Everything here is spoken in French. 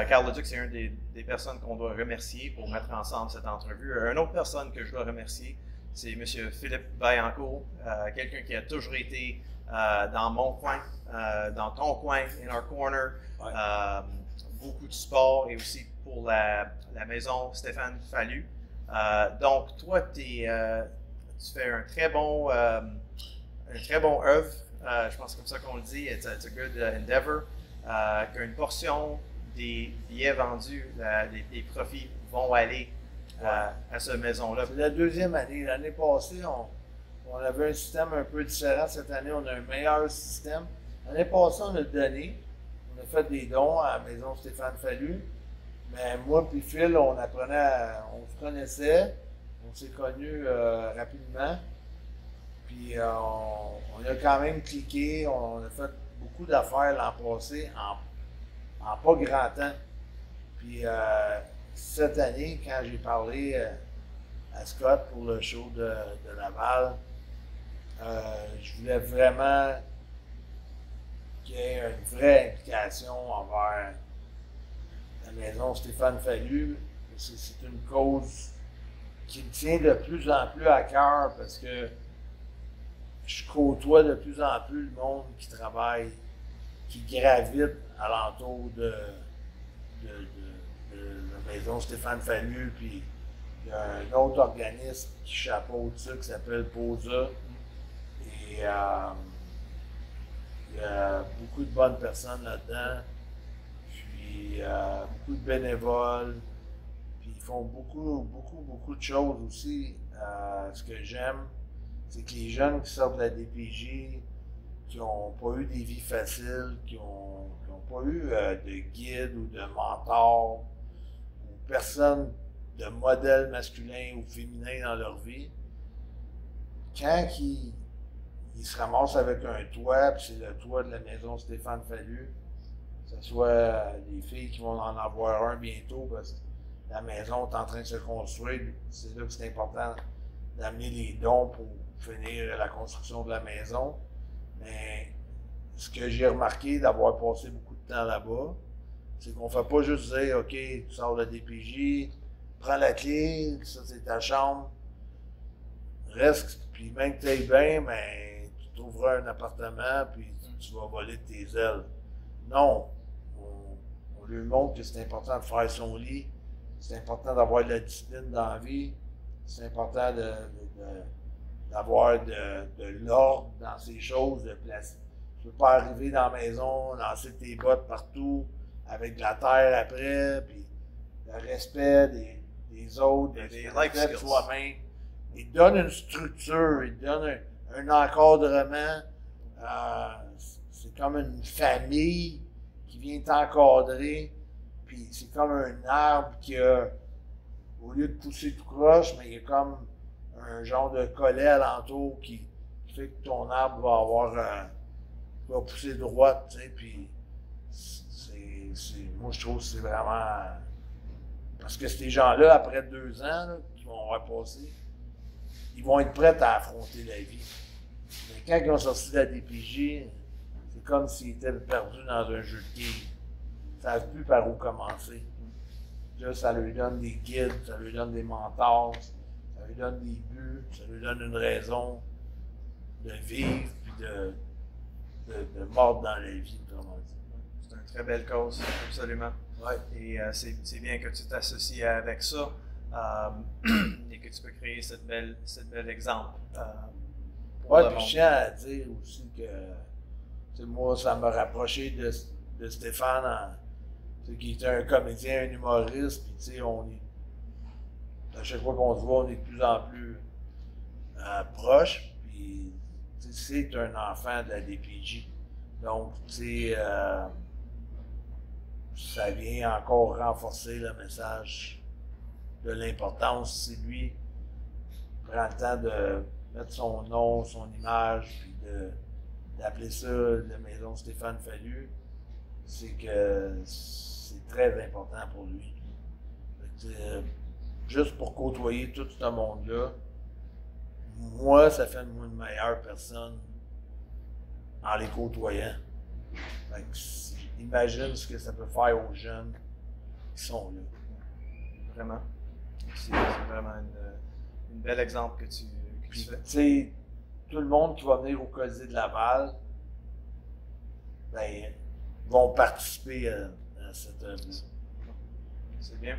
Carl Leduc, c'est une des personnes qu'on doit remercier pour mettre ensemble cette entrevue. Une autre personne que je dois remercier, c'est M. Philippe Vaillancourt, quelqu'un qui a toujours été dans mon coin, dans ton coin, in our corner, Ouais. beaucoup de sport et aussi pour la maison Stéphane Fallu. Donc, toi, tu fais un très bon œuvre. Je pense comme ça qu'on le dit. It's a good endeavor. Qu'une portion des billets vendus, des profits vont aller à cette maison-là. C'est la deuxième année. L'année passée, on avait un système un peu différent. Cette année, on a un meilleur système. L'année passée, on a donné. On a fait des dons à la maison Stéphane Fallu. Mais moi et Phil, on se connaissait. On s'est connus rapidement. Puis on a quand même cliqué. On a fait beaucoup d'affaires l'an passé en pas grand temps. Puis cette année, quand j'ai parlé à Scott pour le show de Laval, je voulais vraiment qu'il y ait une vraie implication envers la maison Stéphane Fallu. C'est une cause qui me tient de plus en plus à cœur parce que je côtoie de plus en plus le monde qui travaille, qui gravite alentour de la maison Stéphane Fallu, puis il y a un autre organisme qui chapeaute ça, qui s'appelle POSA. Et il y a beaucoup de bonnes personnes là-dedans, puis beaucoup de bénévoles, puis ils font beaucoup de choses aussi. Ce que j'aime, c'est que les jeunes qui sortent de la DPJ, qui n'ont pas eu des vies faciles, qui n'ont pas eu de guide ou de mentor, ou personne de modèle masculin ou féminin dans leur vie, quand ils se ramassent avec un toit, puis c'est le toit de la maison Stéphane Fallu, que ce soit les filles qui vont en avoir un bientôt, parce que la maison est en train de se construire, c'est là que c'est important d'amener les dons pour finir la construction de la maison. Mais ce que j'ai remarqué d'avoir passé beaucoup de temps là-bas, c'est qu'on ne fait pas juste dire « OK, tu sors de la DPJ, prends la clé, ça c'est ta chambre, reste, puis même que tu ailles bien, mais tu trouveras un appartement, puis tu vas voler de tes ailes. » Non, on lui montre que c'est important de faire son lit, c'est important d'avoir de la discipline dans la vie, c'est important d'avoir de l'ordre dans ces choses, de placer. Tu ne peux pas arriver dans la maison, lancer tes bottes partout, avec de la terre après, puis le respect des autres, le respect de soi-même. Il donne une structure, il donne un encadrement. C'est comme une famille qui vient t'encadrer, puis c'est comme un arbre qui a, au lieu de pousser tout croche, mais il y a comme un genre de collet alentour qui fait que ton arbre va pousser droite, tu sais, puis moi je trouve que c'est vraiment... Parce que ces gens-là, après 2 ans, là, qui vont repasser, ils vont être prêts à affronter la vie. Mais quand ils ont sorti de la DPJ, c'est comme s'ils étaient perdus dans un jeu de quilles. Ils ne savent plus par où commencer. Là, ça leur donne des guides, ça leur donne des mentors, ça leur donne des buts, ça leur donne une raison de vivre puis de mordre dans la vie, autrement dit. C'est une très belle cause, absolument. Ouais. Et c'est bien que tu t'associes avec ça et que tu peux créer cette belle exemple. Oui, puis je tiens à dire aussi que moi, ça m'a rapproché de Stéphane, qui était un comédien, un humoriste, puis tu sais, à chaque fois qu'on se voit, on est de plus en plus proches, puis c'est un enfant de la DPJ. Donc, tu sais, ça vient encore renforcer le message de l'importance. Si lui prend le temps de mettre son nom, son image, puis d'appeler ça la maison Stéphane Fallu, c'est que c'est très important pour lui. Juste pour côtoyer tout ce monde-là, moi, ça fait de moi une meilleure personne en les côtoyant. Imagine ce que ça peut faire aux jeunes qui sont là. Vraiment. C'est vraiment un bel exemple que tu Puis, fais. tu sais, tout le monde qui va venir au Colisée de Laval, ben, vont participer à cette œuvre-là. C'est bien.